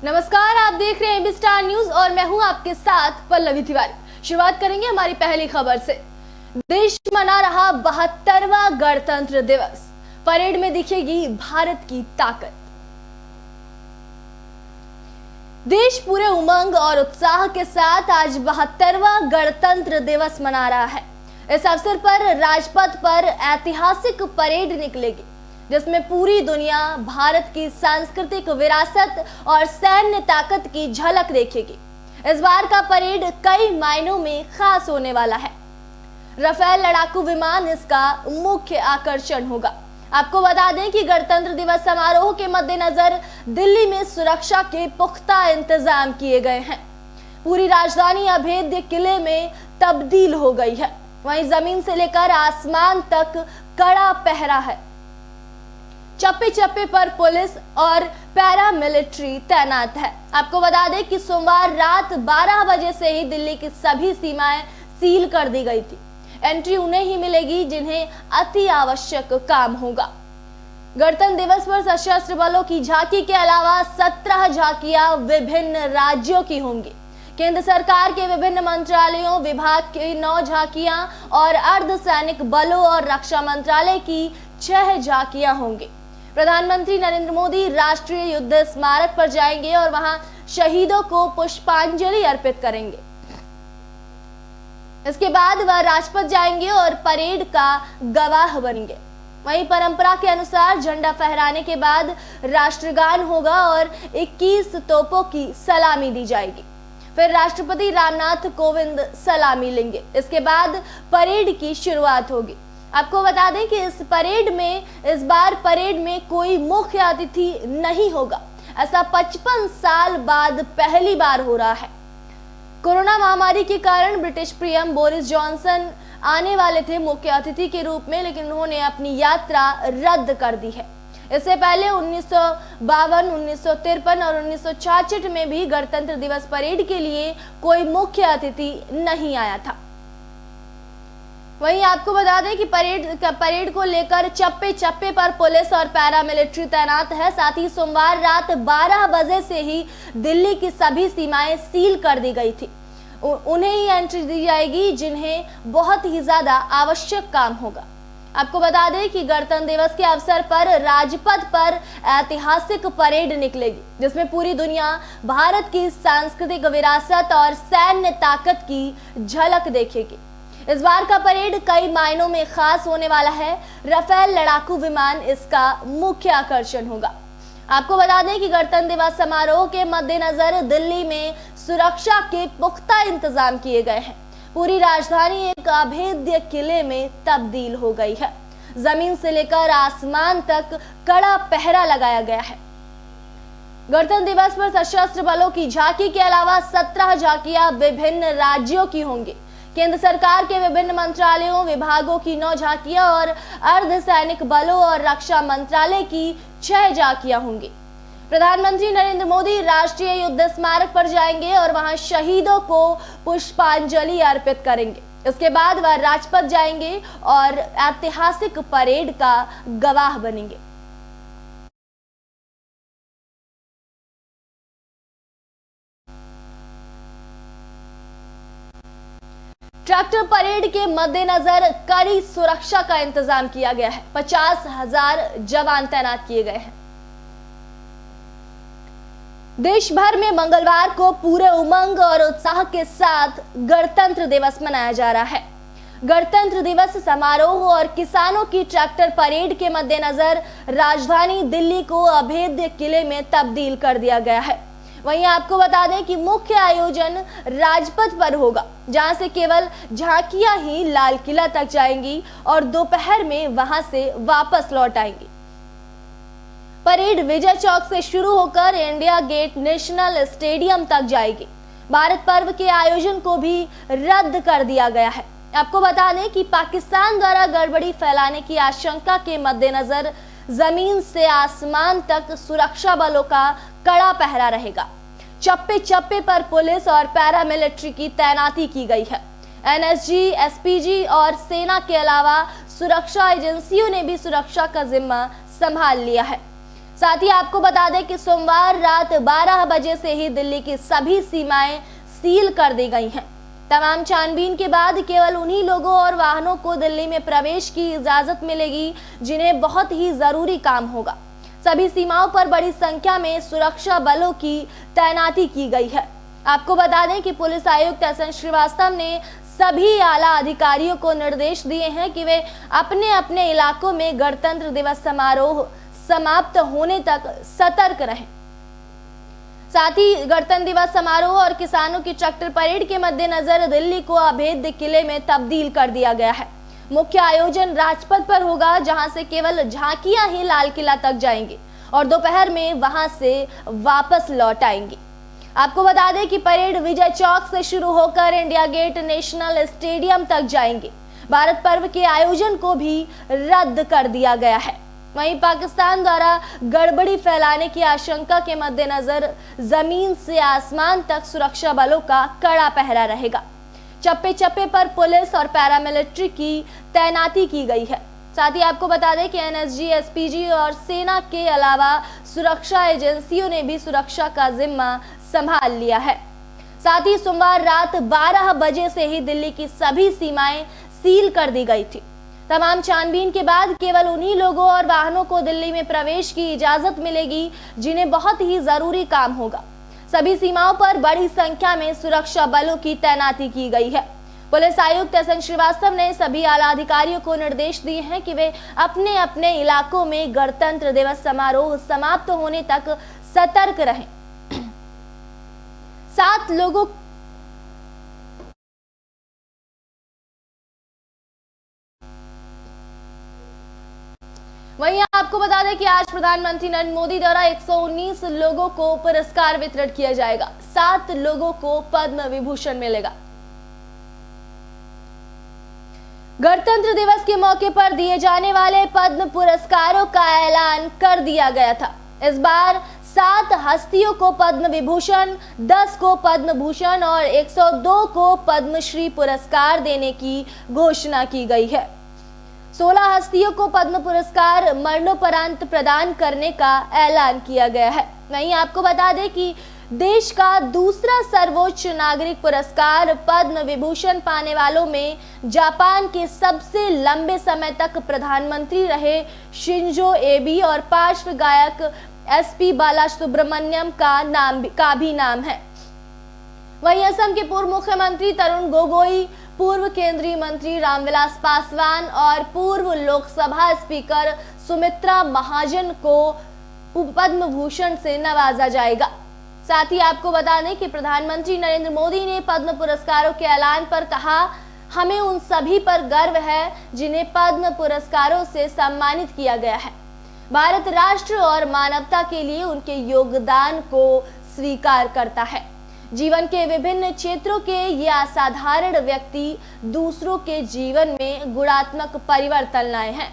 नमस्कार, आप देख रहे हैं एबी स्टार न्यूज और मैं हूं आपके साथ पल्लवी तिवारी। शुरुआत करेंगे हमारी पहली खबर से। देश मना रहा 72वां गणतंत्र दिवस, परेड में दिखेगी भारत की ताकत। देश पूरे उमंग और उत्साह के साथ आज 72वां गणतंत्र दिवस मना रहा है। इस अवसर पर राजपथ पर ऐतिहासिक परेड निकलेगी, जिसमें पूरी दुनिया भारत की सांस्कृतिक विरासत और सैन्य ताकत की झलक देखेगी। इस बार का परेड कई मायनों में खास होने वाला है। राफेल लड़ाकू विमान इसका मुख्य आकर्षण होगा। आपको बता दें कि गणतंत्र दिवस समारोह के मद्देनजर दिल्ली में सुरक्षा के पुख्ता इंतजाम किए गए हैं। पूरी राजधानी अभेद्य किले में तब्दील हो गई है। वहीं जमीन से लेकर आसमान तक कड़ा पहरा है। चप्पे चप्पे पर पुलिस और पैरामिलिट्री तैनात है। आपको बता दें कि सोमवार रात 12 बजे से ही दिल्ली की सभी सीमाएं सील कर दी गई थी। एंट्री उन्हें ही मिलेगी जिन्हें अति आवश्यक काम होगा। गणतंत्र दिवस पर सशस्त्र बलों की झांकी के अलावा 17 झांकियां विभिन्न राज्यों की होंगी। केंद्र सरकार के विभिन्न मंत्रालयों विभाग की 9 झांकियां और अर्धसैनिक बलों और रक्षा मंत्रालय की 6 झांकियां होंगी। प्रधानमंत्री नरेंद्र मोदी राष्ट्रीय युद्ध स्मारक पर जाएंगे और वहां शहीदों को पुष्पांजलि अर्पित करेंगे। इसके बाद वह राजपथ जाएंगे और परेड का गवाह बनेंगे। वहीं परंपरा के अनुसार झंडा फहराने के बाद राष्ट्रगान होगा और 21 तोपों की सलामी दी जाएगी। फिर राष्ट्रपति रामनाथ कोविंद सलामी लेंगे। इसके बाद परेड की शुरुआत होगी। आपको बता दें कि इस बार परेड में कोई मुख्य अतिथि नहीं होगा। ऐसा 55 साल बाद पहली बार हो रहा है। कोरोना महामारी के कारण ब्रिटिश पीएम बोरिस जॉनसन आने वाले थे मुख्य अतिथि के रूप में, लेकिन उन्होंने अपनी यात्रा रद्द कर दी है। इससे पहले 1952, 1953 और 1966 में भी गणतंत्र दिवस परेड के लिए कोई मुख्य अतिथि नहीं आया था। वहीं आपको बता दें कि परेड को लेकर चप्पे चप्पे पर पुलिस और पैरामिलिट्री तैनात है। साथ ही सोमवार रात 12 बजे से ही दिल्ली की सभी सीमाएं सील कर दी गई थी। उन्हें ही एंट्री दी जाएगी जिन्हें बहुत ही ज्यादा आवश्यक काम होगा। आपको बता दें कि गणतंत्र दिवस के अवसर पर राजपथ पर ऐतिहासिक परेड निकलेगी, जिसमें पूरी दुनिया भारत की सांस्कृतिक विरासत और सैन्य ताकत की झलक देखेगी। इस बार का परेड कई मायनों में खास होने वाला है। राफेल लड़ाकू विमान इसका मुख्य आकर्षण होगा। आपको बता दें कि गणतंत्र दिवस समारोह के मद्देनजर दिल्ली में सुरक्षा के पुख्ता इंतजाम किए गए हैं। पूरी राजधानी एक अभेद्य किले में तब्दील हो गई है। जमीन से लेकर आसमान तक कड़ा पहरा लगाया गया है। गणतंत्र दिवस पर सशस्त्र बलों की झांकी के अलावा 17 झांकियां विभिन्न राज्यों की होंगी। केंद्र सरकार के विभिन्न मंत्रालयों विभागों की 9 झांकियां और अर्धसैनिक बलों और रक्षा मंत्रालय की 6 झांकियां होंगी। प्रधानमंत्री नरेंद्र मोदी राष्ट्रीय युद्ध स्मारक पर जाएंगे और वहां शहीदों को पुष्पांजलि अर्पित करेंगे। इसके बाद वह राजपथ जाएंगे और ऐतिहासिक परेड का गवाह बनेंगे। ट्रैक्टर परेड के मद्देनजर कड़ी सुरक्षा का इंतजाम किया गया है। 50,000 जवान तैनात किए गए हैं। देश भर में मंगलवार को पूरे उमंग और उत्साह के साथ गणतंत्र दिवस मनाया जा रहा है। गणतंत्र दिवस समारोह और किसानों की ट्रैक्टर परेड के मद्देनजर राजधानी दिल्ली को अभेद्य किले में तब्दील कर दिया गया है। वहीं आपको बता दें कि मुख्य आयोजन राजपथ पर होगा, जहां से केवल झांकियां ही लाल किला तक जाएंगी और दोपहर में वहां से वापस लौट आएंगी। परेड विजय चौक से शुरू होकर इंडिया गेट नेशनल स्टेडियम तक जाएगी। भारत पर्व के आयोजन को भी रद्द कर दिया गया है। आपको बता दें कि पाकिस्तान द्वारा गड़बड़ी फैलाने की आशंका के मद्देनजर जमीन से आसमान तक सुरक्षा बलों का कड़ा पहरा रहेगा। चप्पे चप्पे पर पुलिस और पैरामिलिट्री की तैनाती की गई है। एनएसजी, एसपीजी और सेना के अलावा सुरक्षा एजेंसियों ने भी सुरक्षा का जिम्मा संभाल लिया है। साथ ही आपको बता दें कि सोमवार रात 12 बजे से ही दिल्ली की सभी सीमाएं सील कर दी गई हैं। तमाम छानबीन के बाद केवल उन्हीं लोगों और वाहनों को दिल्ली में प्रवेश की इजाजत मिलेगी जिन्हें बहुत ही जरूरी काम होगा। सभी सीमाओं पर बड़ी संख्या में सुरक्षा बलों की तैनाती की गई है। आपको बता दें कि पुलिस आयुक्त एसएन श्रीवास्तव ने सभी आला अधिकारियों को निर्देश दिए हैं कि वे अपने अपने इलाकों में गणतंत्र दिवस समारोह समाप्त होने तक सतर्क रहें। साथ ही गणतंत्र दिवस समारोह और किसानों की ट्रैक्टर परेड के मद्देनजर दिल्ली को अभेद्य किले में तब्दील कर दिया गया है। मुख्य आयोजन राजपथ पर होगा, जहां से केवल झांकियां ही लाल किला तक जाएंगी और दोपहर में वहां से वापस लौट आएंगी। आपको बता दें कि परेड विजय चौक से शुरू होकर इंडिया गेट नेशनल स्टेडियम तक जाएंगे। भारत पर्व के आयोजन को भी रद्द कर दिया गया है। वहीं पाकिस्तान द्वारा गड़बड़ी फैलाने की आशंका के मद्देनजर जमीन से आसमान तक सुरक्षा बलों का कड़ा पहरा रहेगा। चप्पे चप्पे पर पुलिस और पैरामिलिट्री की तैनाती की गई है। साथ ही आपको बता दें कि एनएसजी, एसपीजी और सेना के अलावा सुरक्षा एजेंसियों ने भी सुरक्षा का जिम्मा संभाल लिया है। साथ ही सोमवार रात 12 बजे से ही दिल्ली की सभी सीमाएं सील कर दी गई थी। तमाम छानबीन के बाद केवल उन्हीं लोगों और वाहनों को दिल्ली में प्रवेश की इजाजत मिलेगी जिन्हें बहुत ही जरूरी काम होगा। सभी सीमाओं पर बड़ी संख्या में सुरक्षा बलों की तैनाती की गई है। पुलिस आयुक्त एसएन श्रीवास्तव ने सभी आला अधिकारियों को निर्देश दिए हैं कि वे अपने अपने इलाकों में गणतंत्र दिवस समारोह समाप्त होने तक सतर्क रहें। 7 लोगों वहीं आपको बता दें कि आज प्रधानमंत्री नरेंद्र मोदी द्वारा 119 लोगों को पुरस्कार वितरण किया जाएगा। 7 लोगों को पद्म विभूषण मिलेगा। गणतंत्र दिवस के मौके पर दिए जाने वाले पद्म पुरस्कारों का ऐलान कर दिया गया था। इस बार 7 हस्तियों को पद्म विभूषण, 10 को पद्म भूषण और 102 को पद्मश्री पुरस्कार देने की घोषणा की गई है। 16 हस्तियों को पद्म पुरस्कार मरणोपरांत प्रदान करने का ऐलान किया गया है। वहीं आपको बता दें कि देश का दूसरा सर्वोच्च नागरिक पुरस्कार पद्म विभूषण पाने वालों में जापान के सबसे लंबे समय तक प्रधानमंत्री रहे शिंजो एबे और पार्श्व गायक एसपी बालासुब्रमण्यम का भी नाम है। वहीं असम के पूर्व मुख्यमंत्री तरुण गोगोई, पूर्व केंद्रीय मंत्री रामविलास पासवान और पूर्व लोकसभा स्पीकर सुमित्रा महाजन को पद्म भूषण से नवाजा जाएगा। साथ ही आपको बता दें कि प्रधानमंत्री नरेंद्र मोदी ने पद्म पुरस्कारों के ऐलान पर कहा, हमें उन सभी पर गर्व है जिन्हें पद्म पुरस्कारों से सम्मानित किया गया है। भारत राष्ट्र और मानवता के लिए उनके योगदान को स्वीकार करता है। जीवन के विभिन्न क्षेत्रों के ये असाधारण व्यक्ति दूसरों के जीवन में गुणात्मक परिवर्तन लाए हैं।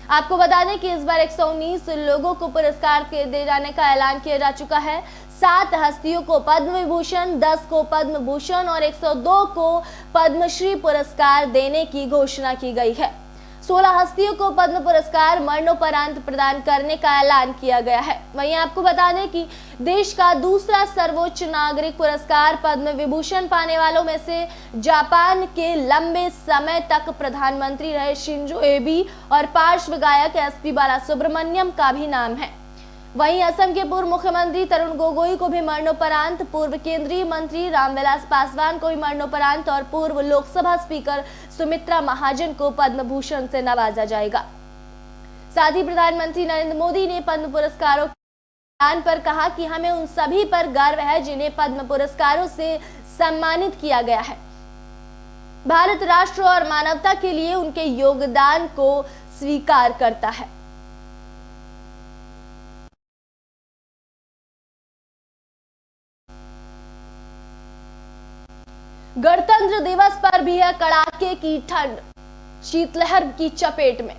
आपको बता दें कि इस बार 119 लोगों को पुरस्कार दिए जाने का ऐलान किया जा चुका है। 7 हस्तियों को पद्म विभूषण, 10 को पद्म भूषण और 102 को पद्मश्री पुरस्कार देने की घोषणा की गई है। 16 हस्तियों को पद्म पुरस्कार मरणोपरांत प्रदान करने का ऐलान किया गया है। वहीं आपको बता दें कि देश का दूसरा सर्वोच्च नागरिक पुरस्कार पद्म विभूषण पाने वालों में से जापान के लंबे समय तक प्रधानमंत्री रहे शिंजो एबे और पार्श्व गायक एसपी बालासुब्रमण्यम का भी नाम है। वहीं असम के पूर्व मुख्यमंत्री तरुण गोगोई को भी मरणोपरांत, पूर्व केंद्रीय मंत्री रामविलास पासवान को भी मरणोपरांत और पूर्व लोकसभा स्पीकर सुमित्रा महाजन को पद्म भूषण से नवाजा जाएगा। साथ ही प्रधानमंत्री नरेंद्र मोदी ने पद्म पुरस्कारों के ऐलान पर कहा कि हमें उन सभी पर गर्व है जिन्हें पद्म पुरस्कारों से सम्मानित किया गया है। भारत राष्ट्र और मानवता के लिए उनके योगदान को स्वीकार करता है। गणतंत्र दिवस पर भी है कड़ाके की ठंड, शीतलहर की चपेट में।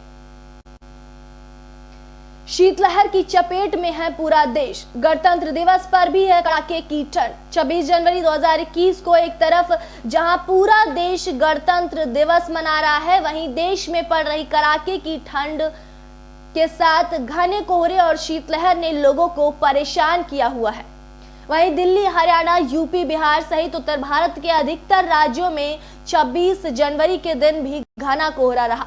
शीतलहर की चपेट में है पूरा देश। गणतंत्र दिवस पर भी है कड़ाके की ठंड। 26 जनवरी 2021 को एक तरफ जहां पूरा देश गणतंत्र दिवस मना रहा है, वहीं देश में पड़ रही कड़ाके की ठंड के साथ घने कोहरे और शीतलहर ने लोगों को परेशान किया हुआ है। वहीं दिल्ली, हरियाणा, यूपी, बिहार सहित उत्तर भारत के अधिकतर राज्यों में 26 जनवरी के दिन भी घना कोहरा रहा।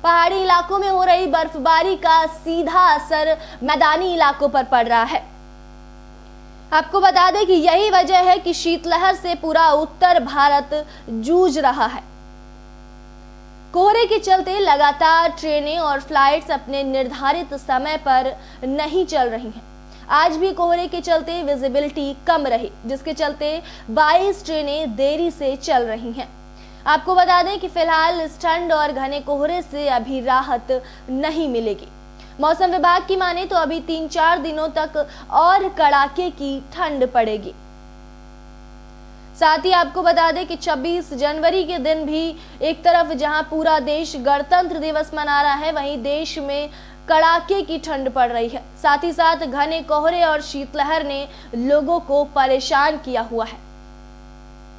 पहाड़ी इलाकों में हो रही बर्फबारी का सीधा असर मैदानी इलाकों पर पड़ रहा है। आपको बता दें कि यही वजह है कि शीतलहर से पूरा उत्तर भारत जूझ रहा है। कोहरे के चलते लगातार ट्रेनें और फ्लाइट्स अपने निर्धारित समय पर नहीं चल रही हैं। आज भी कोहरे के चलते विजिबिलिटी कम रही, जिसके चलते 22 ट्रेनें देरी से चल रही हैं। आपको बता दें कि फिलहाल इस ठंड और घने कोहरे से अभी राहत नहीं मिलेगी। मौसम विभाग की माने तो अभी 3-4 दिनों तक और कड़ाके की ठंड पड़ेगी। साथ ही आपको बता दें कि 26 जनवरी के दिन भी एक तरफ जहां पूरा देश गणतंत्र दिवस मना रहा है, वहीं देश में कड़ाके की ठंड पड़ रही है। साथ ही साथ घने कोहरे और शीतलहर ने लोगों को परेशान किया हुआ है।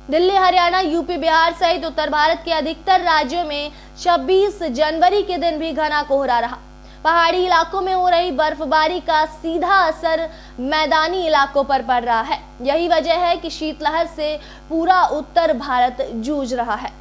दिल्ली, हरियाणा, यूपी, बिहार सहित उत्तर भारत के अधिकतर राज्यों में 26 जनवरी के दिन भी घना कोहरा रहा। पहाड़ी इलाकों में हो रही बर्फबारी का सीधा असर मैदानी इलाकों पर पड़ रहा है। यही वजह है कि शीतलहर से पूरा उत्तर भारत जूझ रहा है।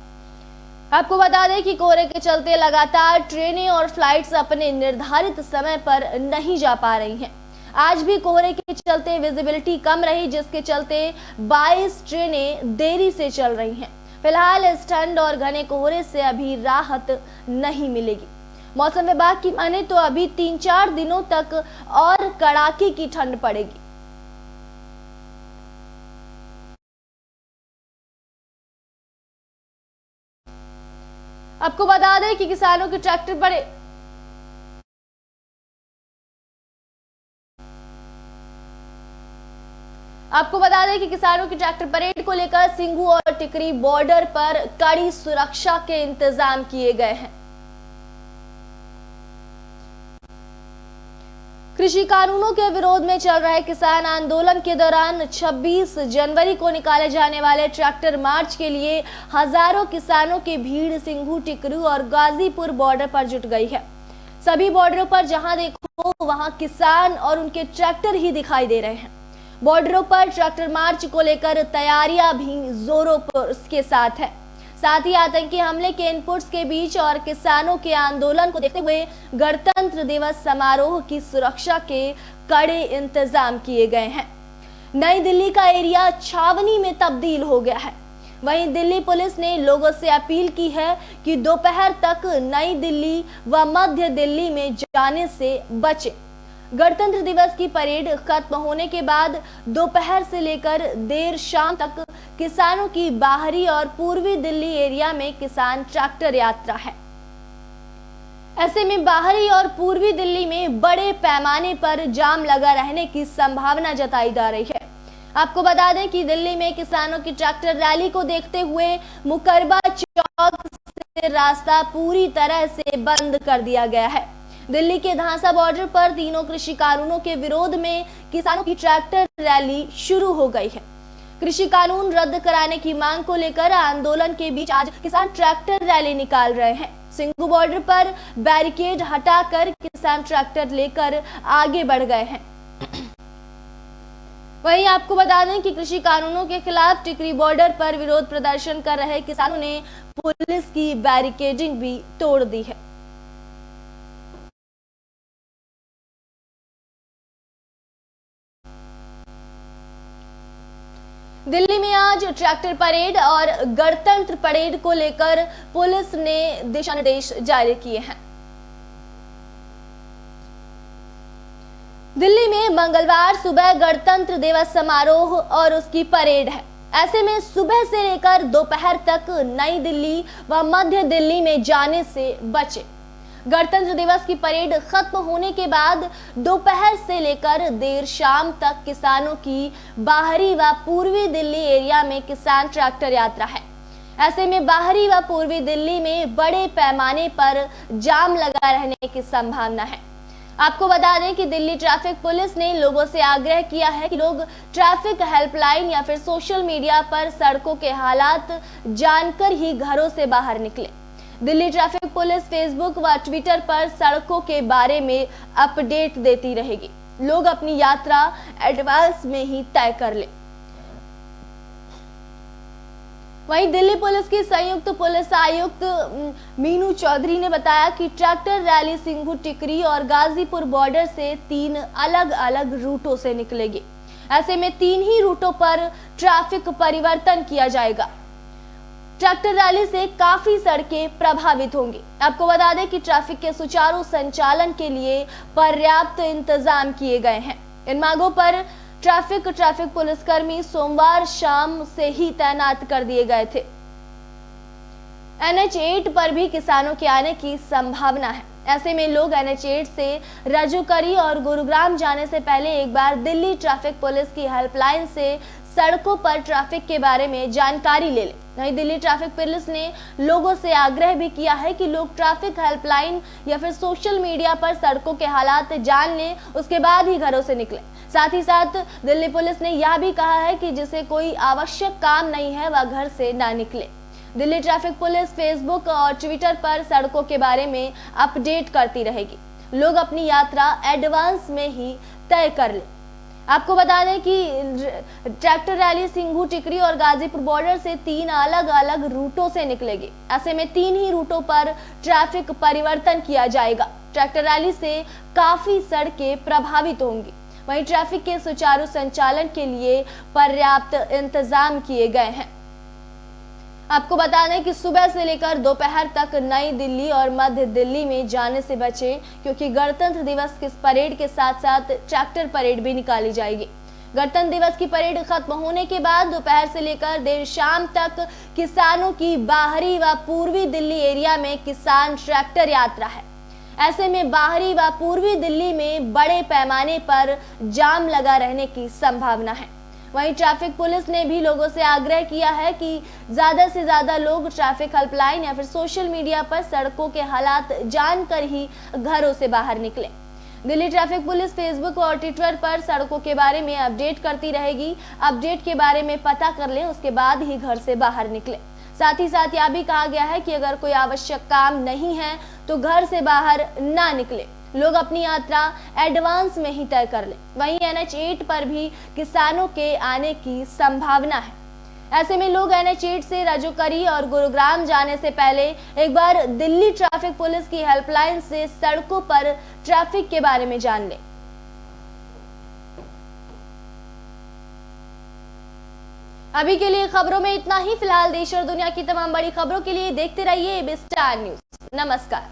आपको बता दें कि कोहरे के चलते लगातार ट्रेनें और फ्लाइट्स अपने निर्धारित समय पर नहीं जा पा रही हैं। आज भी कोहरे के चलते विजिबिलिटी कम रही, जिसके चलते 22 ट्रेनें देरी से चल रही हैं। फिलहाल इस ठंड और घने कोहरे से अभी राहत नहीं मिलेगी। मौसम विभाग की माने तो अभी 3-4 दिनों तक और कड़ाके की ठंड पड़ेगी। आपको बता दें कि किसानों के ट्रैक्टर पड़े आपको बता दें कि किसानों की ट्रैक्टर परेड को लेकर सिंघू और टिकरी बॉर्डर पर कड़ी सुरक्षा के इंतजाम किए गए हैं। कृषि कानूनों के विरोध में चल रहे किसान आंदोलन के दौरान 26 जनवरी को निकाले जाने वाले ट्रैक्टर मार्च के लिए हजारों किसानों की भीड़ सिंघू, टिकरू और गाजीपुर बॉर्डर पर जुट गई है। सभी बॉर्डरों पर जहां देखो वहां किसान और उनके ट्रैक्टर ही दिखाई दे रहे हैं। बॉर्डरों पर ट्रैक्टर मार्च को लेकर तैयारियां भी जोरों पर के साथ है। साथ ही आतंकी हमले के इनपुट्स के बीच और किसानों के आंदोलन को देखते हुए गणतंत्र दिवस समारोह की सुरक्षा के कड़े इंतजाम किए गए हैं। नई दिल्ली का एरिया छावनी में तब्दील हो गया है। वहीं दिल्ली पुलिस ने लोगों से अपील की है कि दोपहर तक नई दिल्ली व मध्य दिल्ली में जाने से बचें। गणतंत्र दिवस की परेड खत्म होने के बाद दोपहर से लेकर देर शाम तक किसानों की बाहरी और पूर्वी दिल्ली एरिया में किसान ट्रैक्टर यात्रा है। ऐसे में बाहरी और पूर्वी दिल्ली में बड़े पैमाने पर जाम लगा रहने की संभावना जताई जा रही है। आपको बता दें कि दिल्ली में किसानों की ट्रैक्टर रैली को देखते हुए मुकरबा चौक से रास्ता पूरी तरह से बंद कर दिया गया है। दिल्ली के धांसा बॉर्डर पर तीनों कृषि कानूनों के विरोध में किसानों की ट्रैक्टर रैली शुरू हो गई है। कृषि कानून रद्द कराने की मांग को लेकर आंदोलन के बीच आज किसान ट्रैक्टर रैली निकाल रहे हैं। सिंघू बॉर्डर पर बैरिकेड हटाकर किसान ट्रैक्टर लेकर आगे बढ़ गए हैं। वहीं आपको बता दें कि कृषि कानूनों के खिलाफ टिकरी बॉर्डर पर विरोध प्रदर्शन कर रहे किसानों ने पुलिस की बैरिकेडिंग भी तोड़ दी है। दिल्ली में आज ट्रैक्टर परेड और गणतंत्र परेड को लेकर पुलिस ने दिशा निर्देश जारी किए हैं। दिल्ली में मंगलवार सुबह गणतंत्र दिवस समारोह और उसकी परेड है। ऐसे में सुबह से लेकर दोपहर तक नई दिल्ली व मध्य दिल्ली में जाने से बचे। गणतंत्र दिवस की परेड खत्म होने के बाद दोपहर से लेकर देर शाम तक किसानों की बाहरी व पूर्वी दिल्ली एरिया में किसान ट्रैक्टर यात्रा है। ऐसे में बाहरी व पूर्वी दिल्ली में बड़े पैमाने पर जाम लगा रहने की संभावना है। आपको बता दें कि दिल्ली ट्रैफिक पुलिस ने लोगों से आग्रह किया है कि लोग ट्रैफिक हेल्पलाइन या फिर सोशल मीडिया पर सड़कों के हालात जानकर ही घरों से बाहर निकले। दिल्ली ट्रैफिक पुलिस फेसबुक व ट्विटर पर सड़कों के बारे में अपडेट देती रहेगी। लोग अपनी यात्रा एडवांस में ही तय कर ले। वहीं दिल्ली पुलिस की संयुक्त पुलिस आयुक्त मीनू चौधरी ने बताया कि ट्रैक्टर रैली सिंघू टिकरी और गाजीपुर बॉर्डर से 3 अलग अलग रूटों से निकलेगी। ऐसे में 3 ही रूटों पर ट्रैफिक परिवर्तन किया जाएगा। ट्रैक्टर रैली से काफी सड़कें प्रभावित होंगी। आपको बता दें कि ट्रैफिक के सुचारू संचालन के लिए पर्याप्त इंतजाम किए गए हैं। इन मांगों पर ट्रैफिक पुलिसकर्मी सोमवार शाम से ही तैनात कर दिए गए थे। NH8 पर भी किसानों के आने की संभावना है। ऐसे में लोग NH8 से राजौरी और गुरुग्राम जाने से पहले एक बार दिल्ली ट्रैफिक पुलिस की हेल्पलाइन से सड़कों पर ट्रैफिक के बारे में जानकारी ले लें। वहीं दिल्ली ट्रैफिक पुलिस ने लोगों से आग्रह भी किया है कि लोग ट्रैफिक हेल्पलाइन या फिर सोशल मीडिया पर सड़कों के हालात जान लें, उसके बाद ही घरों से निकलें। साथ ही साथ दिल्ली पुलिस ने यह भी कहा है कि जिसे कोई आवश्यक काम नहीं है वह घर से ना निकले। दिल्ली ट्रैफिक पुलिस फेसबुक और ट्विटर पर सड़कों के बारे में अपडेट करती रहेगी। लोग अपनी यात्रा एडवांस में ही तय कर लें। आपको बता दें कि ट्रैक्टर रैली सिंघू टिकरी और गाजीपुर बॉर्डर से 3 अलग अलग रूटों से निकलेगी। ऐसे में 3 ही रूटों पर ट्रैफिक परिवर्तन किया जाएगा। ट्रैक्टर रैली से काफी सड़कें प्रभावित होंगी। वहीं ट्रैफिक के सुचारू संचालन के लिए पर्याप्त इंतजाम किए गए हैं। आपको बता दें कि सुबह से लेकर दोपहर तक नई दिल्ली और मध्य दिल्ली में जाने से बचें, क्योंकि गणतंत्र दिवस की परेड के साथ साथ ट्रैक्टर परेड भी निकाली जाएगी। गणतंत्र दिवस की परेड खत्म होने के बाद दोपहर से लेकर देर शाम तक किसानों की बाहरी व पूर्वी दिल्ली एरिया में किसान ट्रैक्टर यात्रा है। ऐसे में बाहरी व पूर्वी दिल्ली में बड़े पैमाने पर जाम लगा रहने की संभावना है। वहीं ट्रैफिक पुलिस ने भी लोगों से आग्रह किया है कि ज्यादा से ज्यादा लोग ट्रैफिक हेल्पलाइन या फिर सोशल मीडिया पर सड़कों के हालात जानकर ही घरों से बाहर निकलें। दिल्ली ट्रैफिक पुलिस फेसबुक और ट्विटर पर सड़कों के बारे में अपडेट करती रहेगी। अपडेट के बारे में पता कर लें, उसके बाद ही घर से बाहर निकलें। साथ ही साथ यह भी कहा गया है कि अगर कोई आवश्यक काम नहीं है तो घर से बाहर ना निकले। लोग अपनी यात्रा एडवांस में ही तय कर लें। वहीं NH8 पर भी किसानों के आने की संभावना है। ऐसे में लोग NH8 से राजौरी और गुरुग्राम जाने से पहले एक बार दिल्ली ट्रैफिक पुलिस की हेल्पलाइन से सड़कों पर ट्रैफिक के बारे में जान लें। अभी के लिए खबरों में इतना ही। फिलहाल देश और दुनिया की तमाम बड़ी खबरों के लिए देखते रहिए AB स्टार न्यूज। नमस्कार।